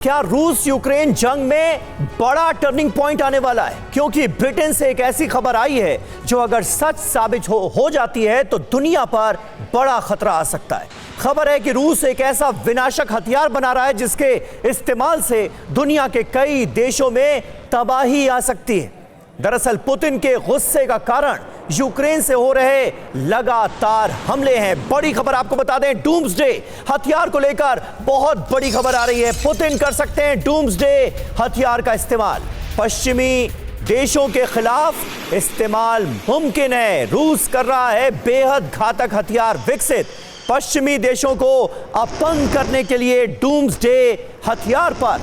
क्या रूस यूक्रेन जंग में बड़ा टर्निंग पॉइंट आने वाला है? क्योंकि ब्रिटेन से एक ऐसी खबर आई है जो अगर सच साबित हो जाती है तो दुनिया पर बड़ा खतरा आ सकता है। खबर है कि रूस एक ऐसा विनाशक हथियार बना रहा है जिसके इस्तेमाल से दुनिया के कई देशों में तबाही आ सकती है। दरअसल पुतिन के गुस्से का कारण यूक्रेन से हो रहे लगातार हमले हैं। बड़ी खबर आपको बता दें, डूम्सडे हथियार को लेकर बहुत बड़ी खबर आ रही है। पुतिन कर सकते हैं डूम्सडे हथियार का इस्तेमाल। पश्चिमी देशों के खिलाफ इस्तेमाल मुमकिन है। रूस कर रहा है बेहद घातक हथियार विकसित। पश्चिमी देशों को अपंग करने के लिए डूम्सडे हथियार पर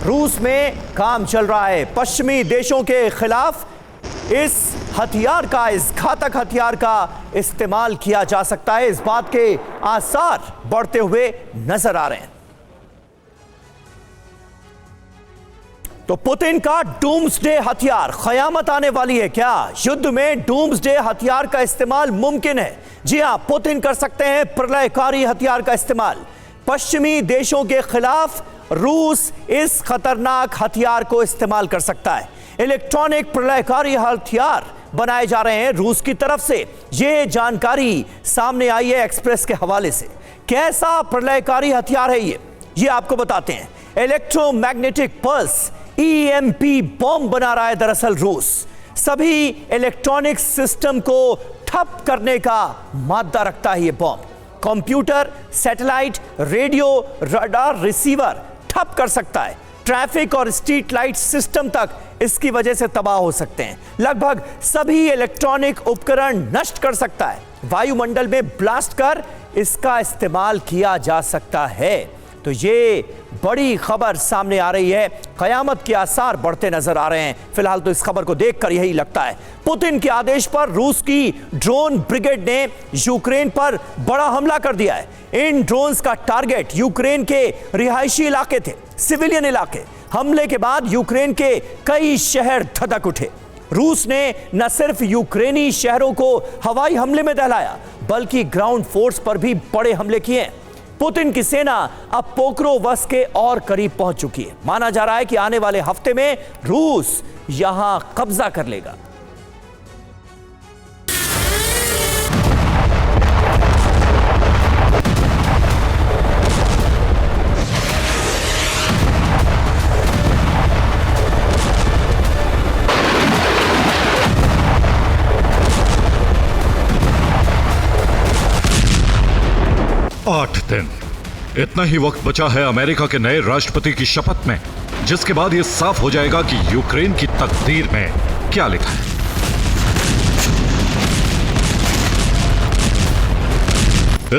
रूस में काम चल रहा है। पश्चिमी देशों के खिलाफ इस हथियार का, इस घातक हथियार का इस्तेमाल किया जा सकता है। इस बात के आसार बढ़ते हुए नजर आ रहे हैं। तो पुतिन का डूम्सडे हथियार, कयामत आने वाली है क्या? युद्ध में डूम्सडे हथियार का इस्तेमाल मुमकिन है। जी हां, पुतिन कर सकते हैं प्रलयकारी हथियार का इस्तेमाल। पश्चिमी देशों के खिलाफ रूस इस खतरनाक हथियार को इस्तेमाल कर सकता है। इलेक्ट्रॉनिक प्रलयकारी हथियार बनाए जा रहे हैं रूस की तरफ से। यह जानकारी सामने आई है एक्सप्रेस के हवाले से। कैसा प्रलयकारी हथियार है ये आपको बताते हैं। इलेक्ट्रोमैग्नेटिक पल्स ईएमपी बॉम्ब बना रहा है दरअसल रूस। सभी इलेक्ट्रॉनिक सिस्टम को ठप करने का मादा रखता है ये bomb. Computer, satellite, radio, radar, receiver ठप कर सकता है। ट्रैफिक और स्ट्रीट लाइट सिस्टम तक इसकी वजह से तबाह हो सकते हैं। लगभग सभी इलेक्ट्रॉनिक उपकरण नष्ट कर सकता है। वायुमंडल में ब्लास्ट कर इसका इस्तेमाल किया जा सकता है। तो ये बड़ी खबर सामने आ रही है। कयामत के आसार बढ़ते नजर आ रहे हैं। फिलहाल तो इस खबर को देखकर यही लगता है। पुतिन के आदेश पर रूस की ड्रोन ब्रिगेड ने यूक्रेन पर बड़ा हमला कर दिया है। इन ड्रोन्स का टारगेट यूक्रेन के रिहायशी इलाके थे, सिविलियन इलाके। हमले के बाद यूक्रेन के कई शहर धधक उठे। रूस ने न सिर्फ यूक्रेनी शहरों को हवाई हमले में दहलाया बल्कि ग्राउंड फोर्स पर भी बड़े हमले किए हैं। पुतिन की सेना अब पोक्रोवस्क के और करीब पहुंच चुकी है। माना जा रहा है कि आने वाले हफ्ते में रूस यहां कब्जा कर लेगा। आठ दिन, इतना ही वक्त बचा है अमेरिका के नए राष्ट्रपति की शपथ में, जिसके बाद यह साफ हो जाएगा कि यूक्रेन की तकदीर में क्या लिखा है।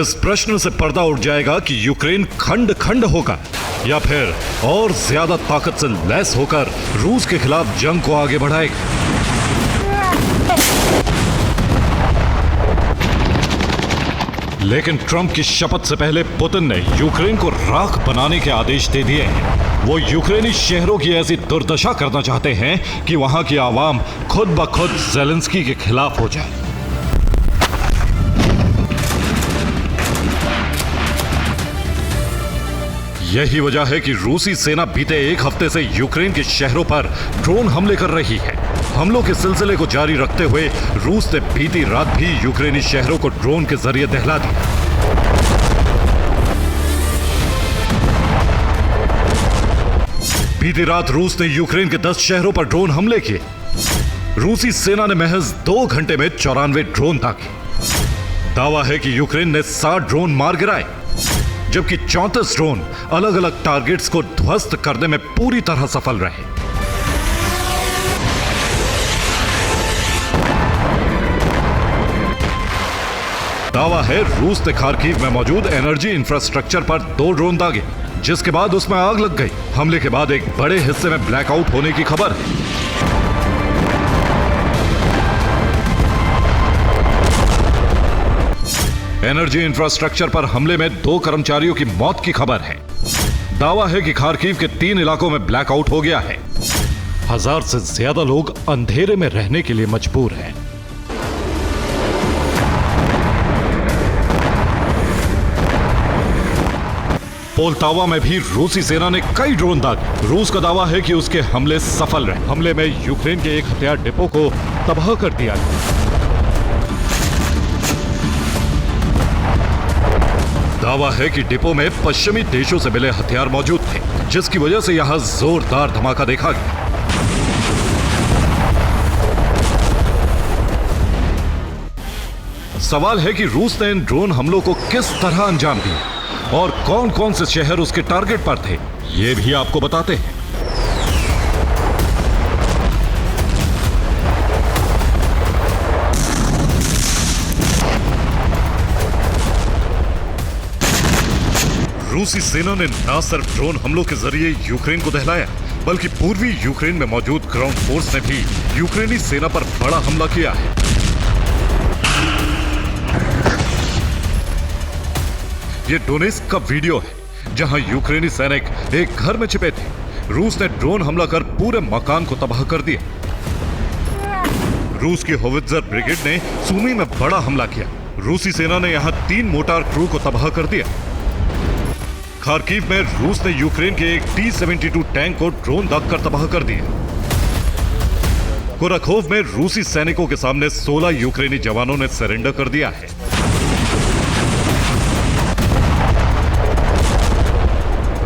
इस प्रश्न से पर्दा उठ जाएगा कि यूक्रेन खंड खंड होगा या फिर और ज्यादा ताकत से लैस होकर रूस के खिलाफ जंग को आगे बढ़ाएगा। लेकिन ट्रंप की शपथ से पहले पुतिन ने यूक्रेन को राख बनाने के आदेश दे दिए हैं। वो यूक्रेनी शहरों की ऐसी दुर्दशा करना चाहते हैं कि वहां की आवाम खुद ब खुद ज़ेलेंस्की के खिलाफ हो जाए। यही वजह है कि रूसी सेना बीते एक हफ्ते से यूक्रेन के शहरों पर ड्रोन हमले कर रही है। हमलों के सिलसिले को जारी रखते हुए रूस ने बीती रात भी यूक्रेनी शहरों को ड्रोन के जरिए दहला दिया। बीती रात रूस ने यूक्रेन के 10 शहरों पर ड्रोन हमले किए। रूसी सेना ने महज 2 घंटे में 94 ड्रोन दागे। दावा है कि यूक्रेन ने 60 ड्रोन मार गिराए, जबकि 34 ड्रोन अलग अलग टारगेट्स को ध्वस्त करने में पूरी तरह सफल रहे। दावा है रूस ने खार्किव में मौजूद एनर्जी इंफ्रास्ट्रक्चर पर 2 ड्रोन दागे, जिसके बाद उसमें आग लग गई। हमले के बाद एक बड़े हिस्से में ब्लैकआउट होने की खबर है। एनर्जी इंफ्रास्ट्रक्चर पर हमले में 2 कर्मचारियों की मौत की खबर है। दावा है कि खार्किव के 3 इलाकों में ब्लैकआउट हो गया है। 1000 से ज्यादा लोग अंधेरे में रहने के लिए मजबूर हैं। पोल्टावा में भी रूसी सेना ने कई ड्रोन दागे। रूस का दावा है कि उसके हमले सफल रहे। हमले में यूक्रेन के एक हथियार डिपो को तबाह कर दिया गया। दावा है कि डिपो में पश्चिमी देशों से मिले हथियार मौजूद थे, जिसकी वजह से यहां जोरदार धमाका देखा गया। सवाल है कि रूस ने इन ड्रोन हमलों को किस तरह अंजाम दिया और कौन कौन से शहर उसके टारगेट पर थे, ये भी आपको बताते हैं। रूसी सेना ने न सिर्फ ड्रोन हमलों के जरिए यूक्रेन को दहलाया, बल्कि पूर्वी यूक्रेन में मौजूद ग्राउंड फोर्स ने भी यूक्रेनी सेना पर बड़ा हमला किया है। ये डोनेस्क का वीडियो है, जहां यूक्रेनी सैनिक एक घर में छिपे थे। रूस ने ड्रोन हमला कर पूरे मकान को तबाह कर दिया। रूस की होवित्जर ब्रिगेड ने सूमी में बड़ा हमला किया। रूसी सेना ने यहां 3 मोटार क्रू को तबाह कर दिया। खार्किव में रूस ने यूक्रेन के एक T-72 टैंक को ड्रोन दागकर तबाह कर दिया। कुराखोव में रूसी सैनिकों के सामने 16 यूक्रेनी जवानों ने सरेंडर कर दिया है।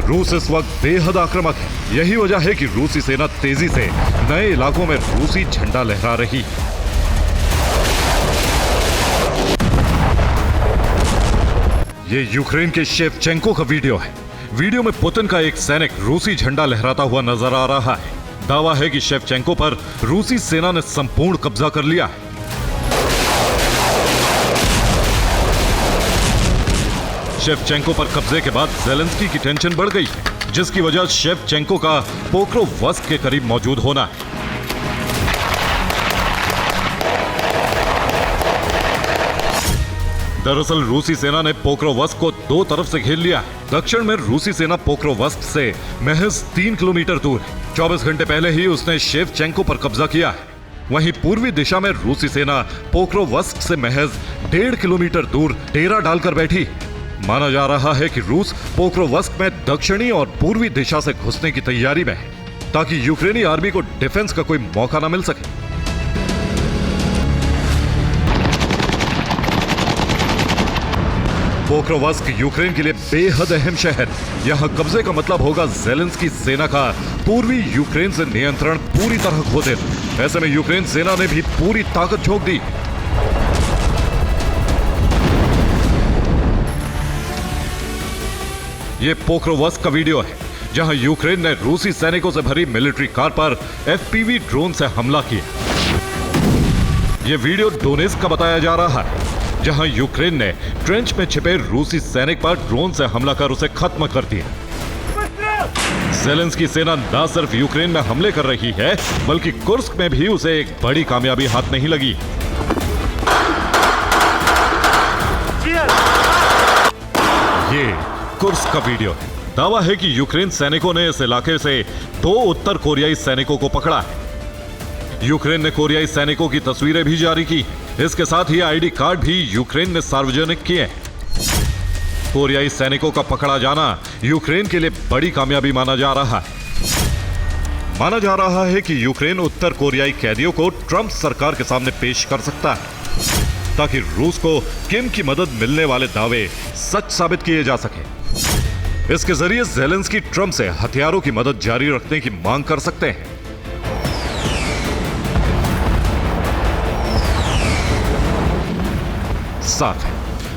रूस इस वक्त बेहद आक्रामक है। यही वजह है कि रूसी सेना तेजी से नए इलाकों में रूसी झंडा लहरा रही है। ये यूक्रेन के शेवचेंको का वीडियो है। वीडियो में पुतिन का एक सैनिक रूसी झंडा लहराता हुआ नजर आ रहा है। दावा है कि शेवचेंको पर रूसी सेना ने संपूर्ण कब्जा कर लिया है। शेवचेंको पर कब्जे के बाद ज़ेलेंस्की की टेंशन बढ़ गई है, जिसकी वजह शेवचेंको का पोक्रोवस्क के करीब मौजूद होना है। दरअसल रूसी सेना ने पोक्रोवस्क को 2 तरफ से घेर लिया है। दक्षिण में रूसी सेना पोक्रोवस्क से महज 3 किलोमीटर दूर है। 24 घंटे पहले ही उसने शेवचेंको पर कब्जा किया है। वहीं पूर्वी दिशा में रूसी सेना पोक्रोवस्क से महज 1.5 किलोमीटर दूर डेरा डालकर बैठी। माना जा रहा है कि रूस पोक्रोवस्क में दक्षिणी और पूर्वी दिशा से घुसने की तैयारी में है, ताकि यूक्रेनी आर्मी को डिफेंस का कोई मौका न मिल सके। पोक्रोवस्क यूक्रेन के लिए बेहद अहम शहर। यहां कब्जे का मतलब होगा ज़ेलेंस्की सेना का पूर्वी यूक्रेन से नियंत्रण पूरी तरह खो देना। ऐसे में यूक्रेन सेना ने भी पूरी ताकत झोंक दी। ये पोक्रोवस्क का वीडियो है, जहां यूक्रेन ने रूसी सैनिकों से भरी मिलिट्री कार पर FPV ड्रोन से हमला किया। यह वीडियो डोनेस्क का बताया जा रहा है, जहां यूक्रेन ने ट्रेंच में छिपे रूसी सैनिक पर ड्रोन से हमला कर उसे खत्म कर दिया। ज़ेलेंस्की सेना न सिर्फ यूक्रेन में हमले कर रही है, बल्कि कुर्स्क में भी उसे एक बड़ी कामयाबी हाथ नहीं लगी। ये कुर्स्क का वीडियो है। दावा है कि यूक्रेन सैनिकों ने इस इलाके से 2 उत्तर कोरियाई सैनिकों को पकड़ा है। यूक्रेन ने कोरियाई सैनिकों की तस्वीरें भी जारी की। इसके साथ ही ID कार्ड भी यूक्रेन ने सार्वजनिक किए। कोरियाई सैनिकों का पकड़ा जाना यूक्रेन के लिए बड़ी कामयाबी माना जा रहा है। माना जा रहा है कि यूक्रेन उत्तर कोरियाई कैदियों को ट्रंप सरकार के सामने पेश कर सकता है, ताकि रूस को किम की मदद मिलने वाले दावे सच साबित किए जा सके। इसके जरिए ज़ेलेंस्की ट्रंप से हथियारों की मदद जारी रखने की मांग कर सकते हैं। साफ है,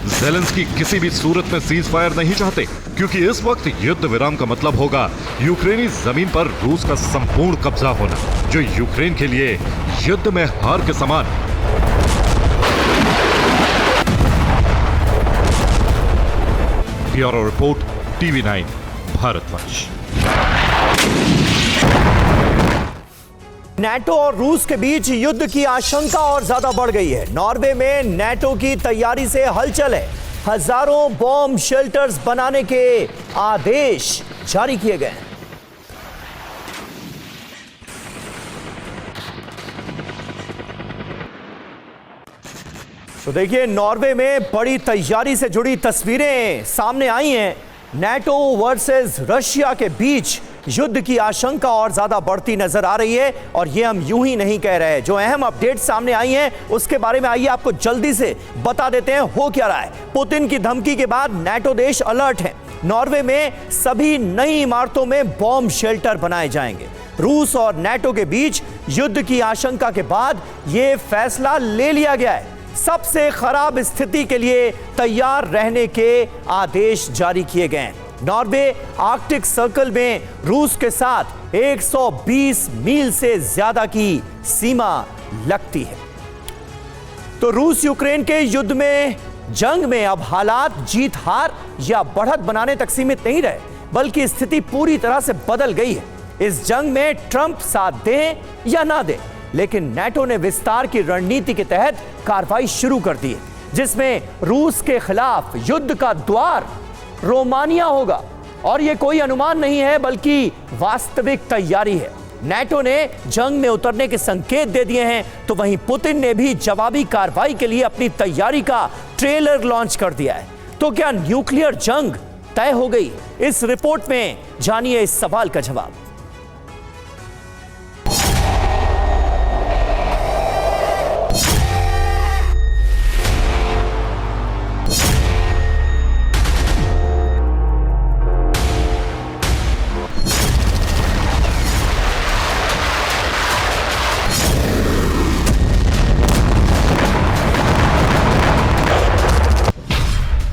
ज़ेलेंस्की किसी भी सूरत में सीज फायर नहीं चाहते, क्योंकि इस वक्त युद्ध विराम का मतलब होगा यूक्रेनी जमीन पर रूस का संपूर्ण कब्जा होना, जो यूक्रेन के लिए युद्ध में हार के समान है। Bureau report, TV9 Bharatvarsh. NATO और रूस के बीच युद्ध की आशंका और ज्यादा बढ़ गई है। नॉर्वे में नाटो की तैयारी से हलचल है। हजारों बॉम्ब शेल्टर्स बनाने के आदेश जारी किए गए हैं। तो देखिए, नॉर्वे में बड़ी तैयारी से जुड़ी तस्वीरें सामने आई हैं। नाटो वर्सेस रशिया के बीच युद्ध की आशंका और ज्यादा बढ़ती नजर आ रही है और ये हम यूं ही नहीं कह रहे। जो अहम अपडेट सामने आई हैं उसके बारे में आइए आपको जल्दी से बता देते हैं हो क्या रहा है। पुतिन की धमकी के बाद नाटो देश अलर्ट हैं। नॉर्वे में सभी नई इमारतों में बॉम्ब शेल्टर बनाए जाएंगे। रूस और नाटो के बीच युद्ध की आशंका के बाद यह फैसला ले लिया गया है। सबसे खराब स्थिति के लिए तैयार रहने के आदेश जारी किए गए हैं। नॉर्वे आर्कटिक सर्कल में रूस के साथ 120 मील से ज्यादा की सीमा लगती है। तो रूस यूक्रेन के युद्ध में जंग में अब हालात जीत हार या बढ़त बनाने तक सीमित नहीं रहे, बल्कि स्थिति पूरी तरह से बदल गई है। इस जंग में ट्रंप साथ दे या ना दे, लेकिन नाटो ने विस्तार की रणनीति के तहत कार्रवाई शुरू कर दी है, जिसमें रूस के खिलाफ युद्ध का द्वार रोमानिया होगा। और यह कोई अनुमान नहीं है, बल्कि वास्तविक तैयारी है। नाटो ने जंग में उतरने के संकेत दे दिए हैं, तो वहीं पुतिन ने भी जवाबी कार्रवाई के लिए अपनी तैयारी का ट्रेलर लॉन्च कर दिया है। तो क्या न्यूक्लियर जंग तय हो गई? इस रिपोर्ट में जानिए इस सवाल का जवाब।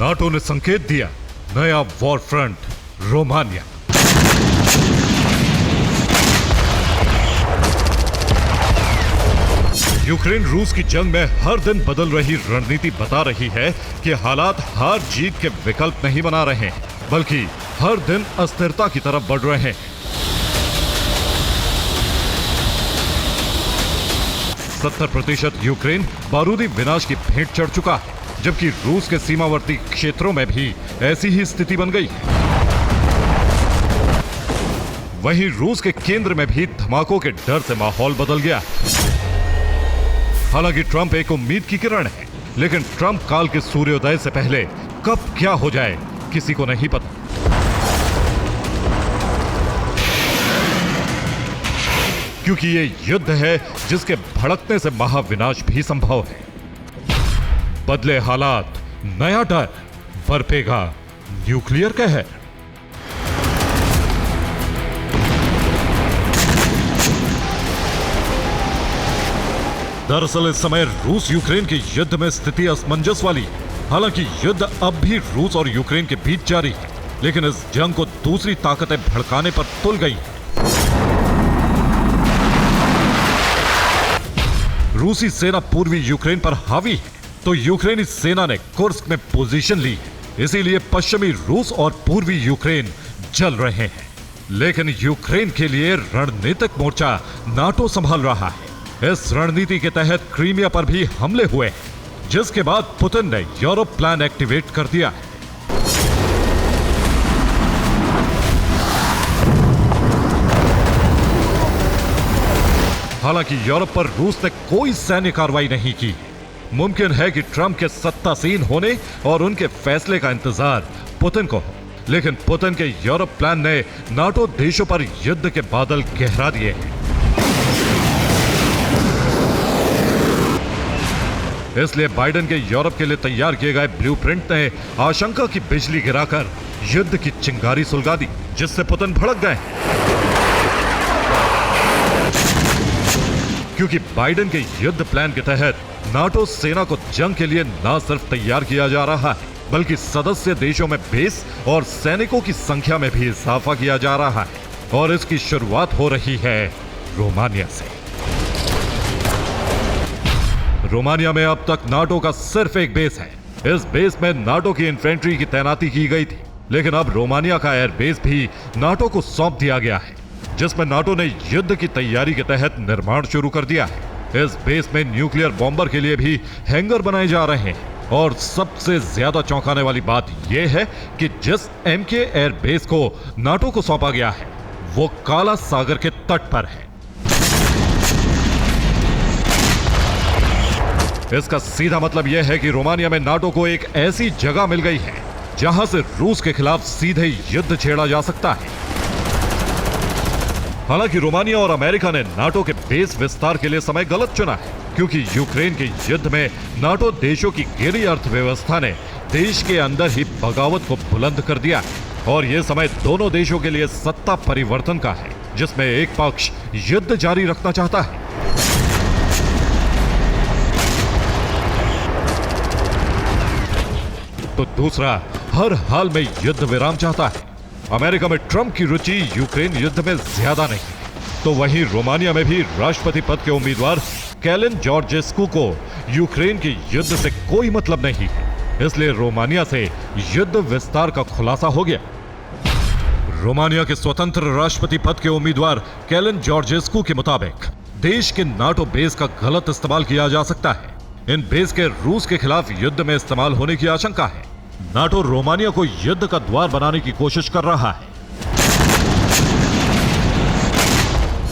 नाटो ने संकेत दिया, नया वॉर फ्रंट रोमानिया। यूक्रेन रूस की जंग में हर दिन बदल रही रणनीति बता रही है कि हालात हार जीत के विकल्प नहीं बना रहे हैं, बल्कि हर दिन अस्थिरता की तरफ बढ़ रहे हैं। 70% यूक्रेन बारूदी विनाश की भेंट चढ़ चुका है, जबकि रूस के सीमावर्ती क्षेत्रों में भी ऐसी ही स्थिति बन गई। वहीं रूस के केंद्र में भी धमाकों के डर से माहौल बदल गया। हालांकि ट्रंप एक उम्मीद की किरण है, लेकिन ट्रंप काल के सूर्योदय से पहले कब क्या हो जाए किसी को नहीं पता। क्योंकि ये युद्ध है जिसके भड़कने से महाविनाश भी संभव है। बदले हालात, नया डर, बरपेगा न्यूक्लियर कहर। दरअसल इस समय रूस यूक्रेन के युद्ध में स्थिति असमंजस वाली है। हालांकि युद्ध अब भी रूस और यूक्रेन के बीच जारी है, लेकिन इस जंग को दूसरी ताकतें भड़काने पर तुल गई हैं। रूसी सेना पूर्वी यूक्रेन पर हावी है, तो यूक्रेनी सेना ने कुर्स्क में पोजीशन ली है। इसीलिए पश्चिमी रूस और पूर्वी यूक्रेन जल रहे हैं। लेकिन यूक्रेन के लिए रणनीतिक मोर्चा नाटो संभाल रहा है। इस रणनीति के तहत क्रीमिया पर भी हमले हुए हैं, जिसके बाद पुतिन ने यूरोप प्लान एक्टिवेट कर दिया है। हालांकि यूरोप पर रूस ने कोई सैन्य कार्रवाई नहीं की। मुमकिन है कि ट्रंप के सत्तासीन होने और उनके फैसले का इंतजार पुतिन को हो, लेकिन पुतिन के यूरोप प्लान ने नाटो देशों पर युद्ध के बादल गहरा दिए हैं। इसलिए बाइडेन के यूरोप के लिए तैयार किए गए ब्लूप्रिंट ने आशंका की बिजली गिराकर युद्ध की चिंगारी सुलगा दी, जिससे पुतिन भड़क गए। क्योंकि बाइडेन के युद्ध प्लान के तहत नाटो सेना को जंग के लिए न सिर्फ तैयार किया जा रहा है, बल्कि सदस्य देशों में बेस और सैनिकों की संख्या में भी इजाफा किया जा रहा है। और इसकी शुरुआत हो रही है रोमानिया से। रोमानिया में अब तक नाटो का सिर्फ एक बेस है। इस बेस में नाटो की इन्फेंट्री की तैनाती की गई थी, लेकिन अब रोमानिया का एयरबेस भी नाटो को सौंप दिया गया है, जिसमें नाटो ने युद्ध की तैयारी के तहत निर्माण शुरू कर दिया है। इस बेस में न्यूक्लियर बॉम्बर के लिए भी हैंगर बनाए जा रहे हैं। और सबसे ज्यादा चौंकाने वाली बात यह है कि जिस MK एयरबेस को नाटो को सौंपा गया है, वो काला सागर के तट पर है। इसका सीधा मतलब यह है कि रोमानिया में नाटो को एक ऐसी जगह मिल गई है जहां से रूस के खिलाफ सीधे युद्ध छेड़ा जा सकता है। हालांकि रोमानिया और अमेरिका ने नाटो के बेस विस्तार के लिए समय गलत चुना है, क्योंकि यूक्रेन के युद्ध में नाटो देशों की गिरी अर्थव्यवस्था ने देश के अंदर ही बगावत को बुलंद कर दिया है। और यह समय दोनों देशों के लिए सत्ता परिवर्तन का है, जिसमें एक पक्ष युद्ध जारी रखना चाहता है तो दूसरा हर हाल में युद्ध विराम चाहता है। अमेरिका में ट्रंप की रुचि यूक्रेन युद्ध में ज्यादा नहीं, तो वहीं रोमानिया में भी राष्ट्रपति पद के उम्मीदवार कैलिन जॉर्जेस्कू को यूक्रेन के युद्ध से कोई मतलब नहीं है। इसलिए रोमानिया से युद्ध विस्तार का खुलासा हो गया। रोमानिया के स्वतंत्र राष्ट्रपति पद के उम्मीदवार कैलिन जॉर्जेस्कू के मुताबिक देश के नाटो बेस का गलत इस्तेमाल किया जा सकता है। इन बेस के रूस के खिलाफ युद्ध में इस्तेमाल होने की आशंका है। नाटो रोमानिया को युद्ध का द्वार बनाने की कोशिश कर रहा है।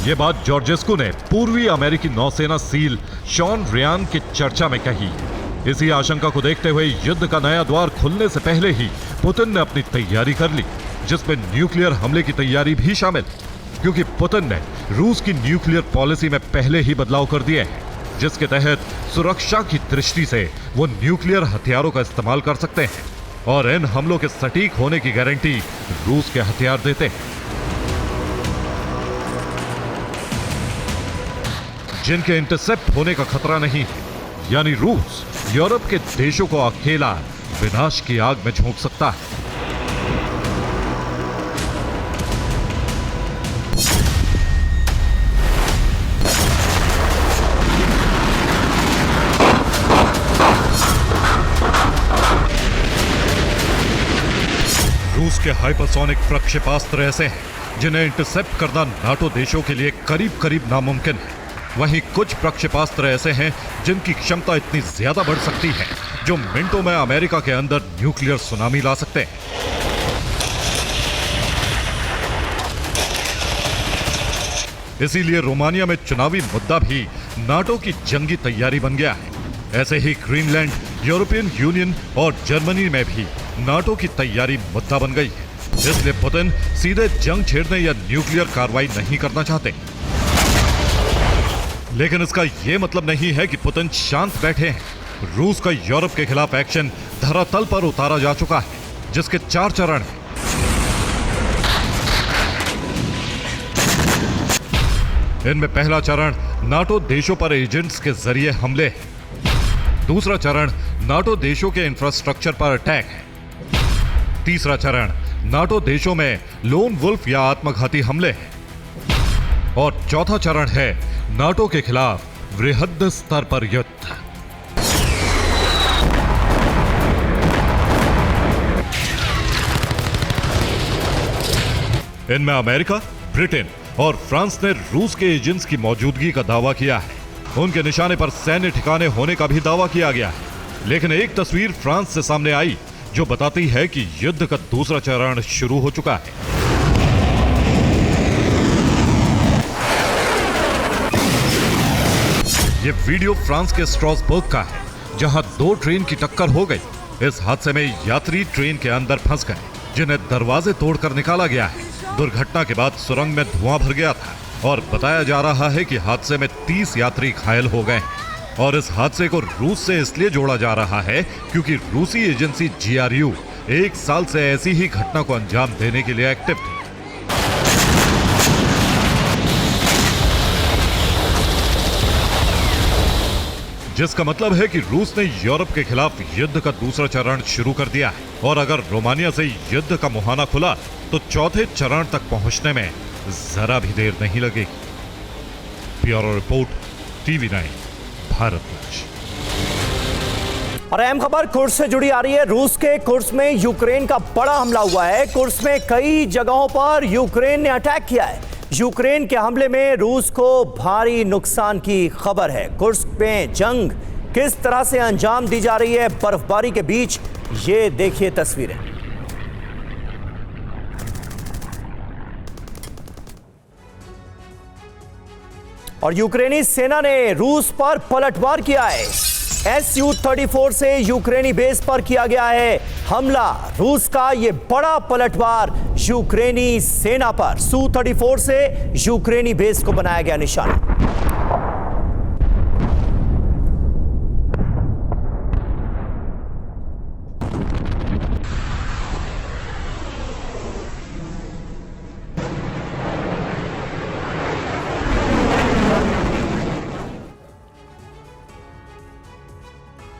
यह बात जॉर्जेस्कू ने पूर्वी अमेरिकी नौसेना सील शॉन रियान की चर्चा में कही। इसी आशंका को देखते हुए युद्ध का नया द्वार खुलने से पहले ही पुतिन ने अपनी तैयारी कर ली, जिसमें न्यूक्लियर हमले की तैयारी भी शामिल, क्योंकि पुतिन ने रूस की न्यूक्लियर पॉलिसी में पहले ही बदलाव कर दिए हैं, जिसके तहत सुरक्षा की दृष्टि से वो न्यूक्लियर हथियारों का इस्तेमाल कर सकते हैं और इन हमलों के सटीक होने की गारंटी रूस के हथियार देते हैं, जिनके इंटरसेप्ट होने का खतरा नहीं है। यानी रूस यूरोप के देशों को अकेला विनाश की आग में झोंक सकता है। रूस के हाइपरसोनिक प्रक्षेपास्त्र ऐसे हैं जिन्हें इंटरसेप्ट करना नाटो देशों के लिए करीब करीब नामुमकिन है। वहीं कुछ प्रक्षेपास्त्र ऐसे हैं जिनकी क्षमता इतनी ज्यादा बढ़ सकती है जो मिनटों में अमेरिका के अंदर न्यूक्लियर सुनामी ला सकते हैं। इसीलिए रोमानिया में चुनावी मुद्दा भी नाटो की जंगी तैयारी बन गया है। ऐसे ही ग्रीनलैंड, यूरोपियन यूनियन और जर्मनी में भी नाटो की तैयारी मुद्दा बन गई है। इसलिए पुतिन सीधे जंग छेड़ने या न्यूक्लियर कार्रवाई नहीं करना चाहते। लेकिन इसका यह मतलब नहीं है कि पुतिन शांत बैठे हैं। रूस का यूरोप के खिलाफ एक्शन धरातल पर उतारा जा चुका है, जिसके 4 चरण हैं। इनमें पहला चरण नाटो देशों पर एजेंट्स के जरिए हमले है। दूसरा चरण नाटो देशों के इंफ्रास्ट्रक्चर पर अटैक है। तीसरा चरण नाटो देशों में लोन वुल्फ या आत्मघाती हमले हैं। और चौथा चरण है नाटो के खिलाफ वृहद स्तर पर युद्ध। इनमें अमेरिका, ब्रिटेन और फ्रांस ने रूस के एजेंट्स की मौजूदगी का दावा किया है। उनके निशाने पर सैन्य ठिकाने होने का भी दावा किया गया है। लेकिन एक तस्वीर फ्रांस से सामने आई जो बताती है कि युद्ध का दूसरा चरण शुरू हो चुका है। यह वीडियो फ्रांस के स्ट्रासबर्ग का है, जहां 2 ट्रेन की टक्कर हो गई। इस हादसे में यात्री ट्रेन के अंदर फंस गए, जिन्हें दरवाजे तोड़कर निकाला गया है। दुर्घटना के बाद सुरंग में धुआं भर गया था और बताया जा रहा है कि हादसे में 30 यात्री घायल हो गए हैं। और इस हादसे को रूस से इसलिए जोड़ा जा रहा है क्योंकि रूसी एजेंसी GRU 1 साल से ऐसी ही घटना को अंजाम देने के लिए एक्टिव थी। जिसका मतलब है कि रूस ने यूरोप के खिलाफ युद्ध का दूसरा चरण शुरू कर दिया है। और अगर रोमानिया से युद्ध का मुहाना खुला तो चौथे चरण तक पहुंचने में जरा भी देर नहीं लगेगी। Bureau report, TV9 Bharatvarsh. और अहम खबर कुर्स से जुड़ी आ रही है। रूस के कुर्स में यूक्रेन का बड़ा हमला हुआ है। कुर्स में कई जगहों पर यूक्रेन ने अटैक किया है। यूक्रेन के हमले में रूस को भारी नुकसान की खबर है। कुर्स में जंग किस तरह से अंजाम दी जा रही है बर्फबारी के बीच, ये देखिए तस्वीरें। और यूक्रेनी सेना ने रूस पर पलटवार किया है। Su-34 से यूक्रेनी बेस पर किया गया है हमला। रूस का यह बड़ा पलटवार यूक्रेनी सेना पर। Su-34 से यूक्रेनी बेस को बनाया गया निशाना।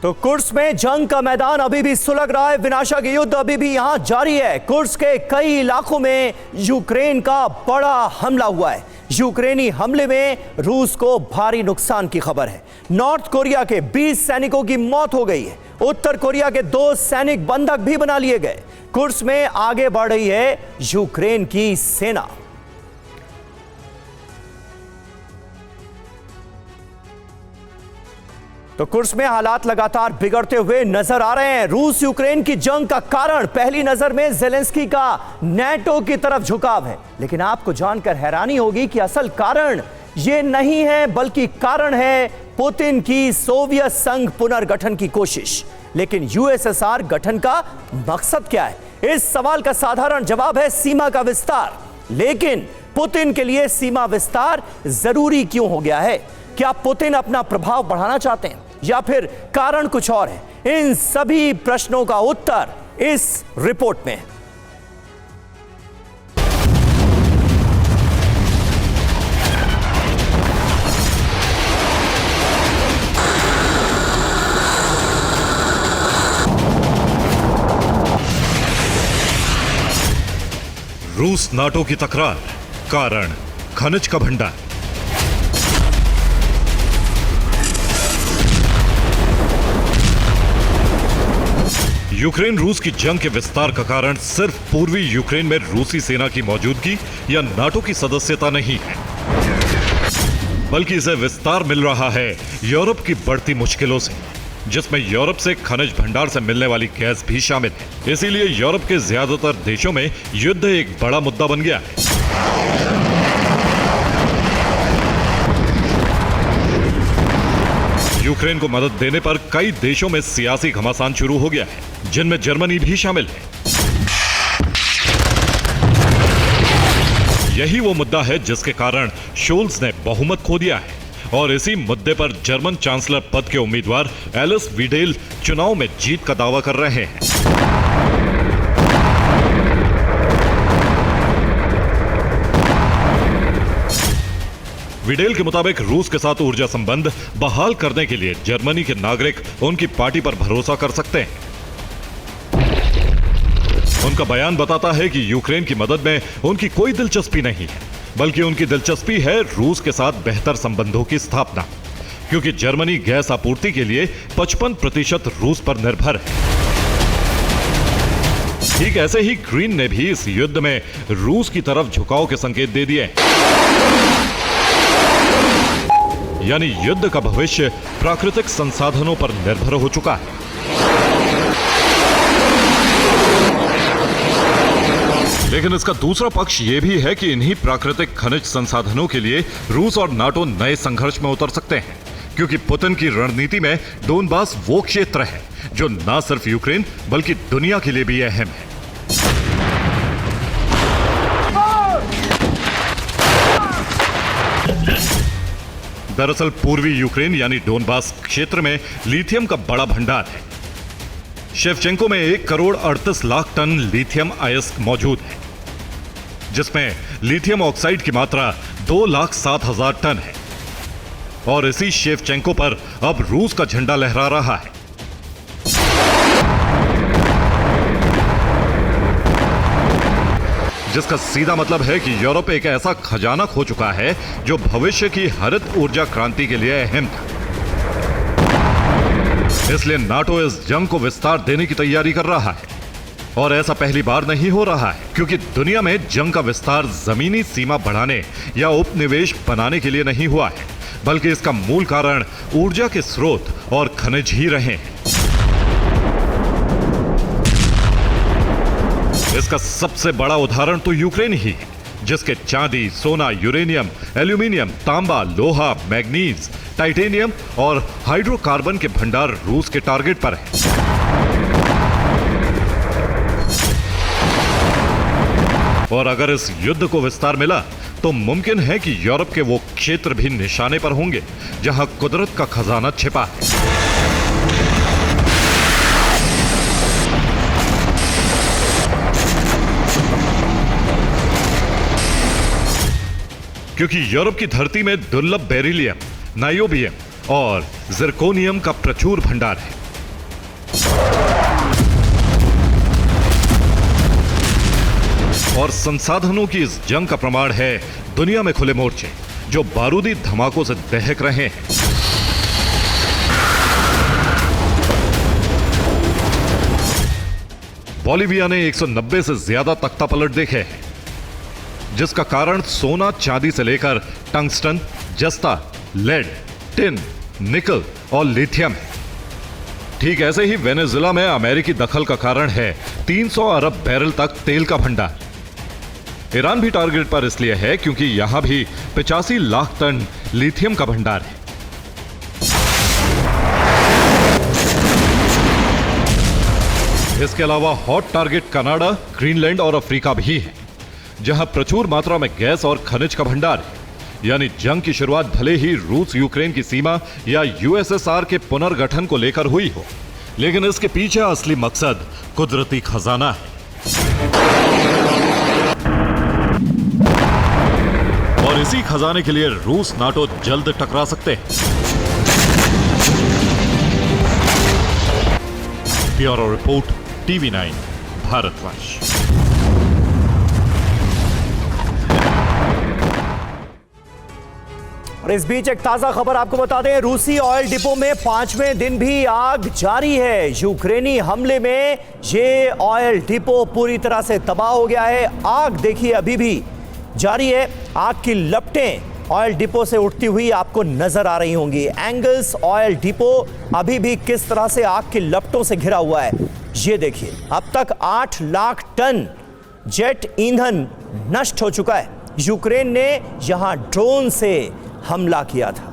तो कुर्स्क में जंग का मैदान अभी भी सुलग रहा है। विनाशक युद्ध अभी भी यहां जारी है। कुर्स्क के कई इलाकों में यूक्रेन का बड़ा हमला हुआ है। यूक्रेनी हमले में रूस को भारी नुकसान की खबर है। नॉर्थ कोरिया के 20 सैनिकों की मौत हो गई है। उत्तर कोरिया के 2 सैनिक बंधक भी बना लिए गए। कुर्स्क में आगे बढ़ रही है यूक्रेन की सेना। तो कुर्स्क में हालात लगातार बिगड़ते हुए नजर आ रहे हैं। रूस यूक्रेन की जंग का कारण पहली नजर में ज़ेलेंस्की का नेटो की तरफ झुकाव है, लेकिन आपको जानकर हैरानी होगी कि असल कारण यह नहीं है, बल्कि कारण है पुतिन की सोवियत संघ पुनर्गठन की कोशिश। लेकिन यूएसएसआर गठन का मकसद क्या है? इस सवाल का साधारण जवाब है सीमा का विस्तार। लेकिन पुतिन के लिए सीमा विस्तार जरूरी क्यों हो गया है? क्या पुतिन अपना प्रभाव बढ़ाना चाहते हैं या फिर कारण कुछ और है? इन सभी प्रश्नों का उत्तर इस रिपोर्ट में है। रूस नाटो की तकरार, कारण खनिज का भंडार। यूक्रेन रूस की जंग के विस्तार का कारण सिर्फ पूर्वी यूक्रेन में रूसी सेना की मौजूदगी या नाटो की सदस्यता नहीं है, बल्कि इसे विस्तार मिल रहा है यूरोप की बढ़ती मुश्किलों से, जिसमें यूरोप से खनिज भंडार से मिलने वाली गैस भी शामिल है। इसीलिए यूरोप के ज्यादातर देशों में युद्ध एक बड़ा मुद्दा बन गया है। यूक्रेन को मदद देने पर कई देशों में सियासी घमासान शुरू हो गया है, जिनमें जर्मनी भी शामिल है। यही वो मुद्दा है जिसके कारण शोल्स ने बहुमत खो दिया है और इसी मुद्दे पर जर्मन चांसलर पद के उम्मीदवार एलिस वीडेल चुनाव में जीत का दावा कर रहे हैं। विडेल के मुताबिक रूस के साथ ऊर्जा संबंध बहाल करने के लिए जर्मनी के नागरिक उनकी पार्टी पर भरोसा कर सकते हैं। उनका बयान बताता है कि यूक्रेन की मदद में उनकी कोई दिलचस्पी नहीं है, बल्कि उनकी दिलचस्पी है रूस के साथ बेहतर संबंधों की स्थापना, क्योंकि जर्मनी गैस आपूर्ति के लिए 55% रूस पर निर्भर है। ठीक ऐसे ही ग्रीन ने भी इस युद्ध में रूस की तरफ झुकाव के संकेत दे दिए, यानी युद्ध का भविष्य प्राकृतिक संसाधनों पर निर्भर हो चुका है। लेकिन इसका दूसरा पक्ष यह भी है कि इन्हीं प्राकृतिक खनिज संसाधनों के लिए रूस और नाटो नए संघर्ष में उतर सकते हैं, क्योंकि पुतिन की रणनीति में डोनबास वो क्षेत्र है जो न सिर्फ यूक्रेन बल्कि दुनिया के लिए भी अहम है। दरअसल पूर्वी यूक्रेन यानी डोनबास क्षेत्र में लिथियम का बड़ा भंडार है। शेवचेंको में 1,38,00,000 टन लिथियम अयस्क मौजूद है, जिसमें लिथियम ऑक्साइड की मात्रा 2,07,000 टन है। और इसी शेवचेंको पर अब रूस का झंडा लहरा रहा है। जिसका सीधा मतलब है कि यूरोप एक ऐसा खजाना खो चुका है जो भविष्य की हरित ऊर्जा क्रांति के लिए अहम था। इसलिए नाटो इस जंग को विस्तार देने की तैयारी कर रहा है, और ऐसा पहली बार नहीं हो रहा है, क्योंकि दुनिया में जंग का विस्तार जमीनी सीमा बढ़ाने या उपनिवेश बनाने के लिए नहीं हुआ है, बल्कि इसका मूल कारण ऊर्जा के स्रोत और खनिज ही रहे हैं। इसका सबसे बड़ा उदाहरण तो यूक्रेन ही है, जिसके चांदी, सोना, यूरेनियम, एल्यूमिनियम, तांबा, लोहा, मैग्नीज, टाइटेनियम और हाइड्रोकार्बन के भंडार रूस के टारगेट पर हैं। और अगर इस युद्ध को विस्तार मिला तो मुमकिन है कि यूरोप के वो क्षेत्र भी निशाने पर होंगे जहां कुदरत का खजाना छिपा है। क्योंकि यूरोप की धरती में दुर्लभ बेरिलियम, नाइयोबियम और जिरकोनियम का प्रचुर भंडार है। और संसाधनों की इस जंग का प्रमाण है दुनिया में खुले मोर्चे जो बारूदी धमाकों से दहक रहे हैं। बोलिविया ने 190 से ज्यादा तख्तापलट देखे हैं, जिसका कारण सोना, चांदी से लेकर टंगस्टन, जस्ता, लेड, टिन, निकल और लिथियम है। ठीक ऐसे ही वेनेजुएला में अमेरिकी दखल का कारण है 300 अरब बैरल तक तेल का भंडार। ईरान भी टारगेट पर इसलिए है क्योंकि यहां भी 85 लाख टन लिथियम का भंडार है। इसके अलावा हॉट टारगेट कनाडा, ग्रीनलैंड और अफ्रीका भी है, जहां प्रचुर मात्रा में गैस और खनिज का भंडार है। यानी जंग की शुरुआत भले ही रूस यूक्रेन की सीमा या यूएसएसआर के पुनर्गठन को लेकर हुई हो, लेकिन इसके पीछे असली मकसद कुदरती खजाना है। और इसी खजाने के लिए रूस नाटो जल्द टकरा सकते हैं। Bureau report, TV9 Bharatvarsh. और इस बीच एक ताजा खबर आपको बता दें, रूसी ऑयल डिपो में 5वें दिन भी आग जारी है। यूक्रेनी हमले में ये ऑयल डिपो पूरी तरह से तबाह हो गया है। आग देखिए अभी भी जारी है। आग की लपटें ऑयल डिपो से उठती हुई आपको नजर आ रही होंगी। एंगल्स ऑयल डिपो अभी भी किस तरह से आग की लपटों से घिरा हुआ है ये देखिए। अब तक 8 लाख टन जेट ईंधन नष्ट हो चुका है। यूक्रेन ने यहां ड्रोन से हमला किया था।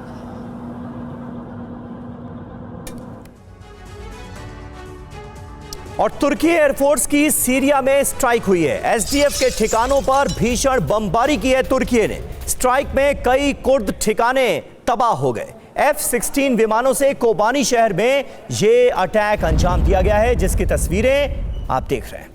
और तुर्की एयरफोर्स की सीरिया में स्ट्राइक हुई है। एसडीएफ के ठिकानों पर भीषण बमबारी की है तुर्की ने। स्ट्राइक में कई कुर्द ठिकाने तबाह हो गए। F-16 विमानों से कोबानी शहर में यह अटैक अंजाम दिया गया है, जिसकी तस्वीरें आप देख रहे हैं।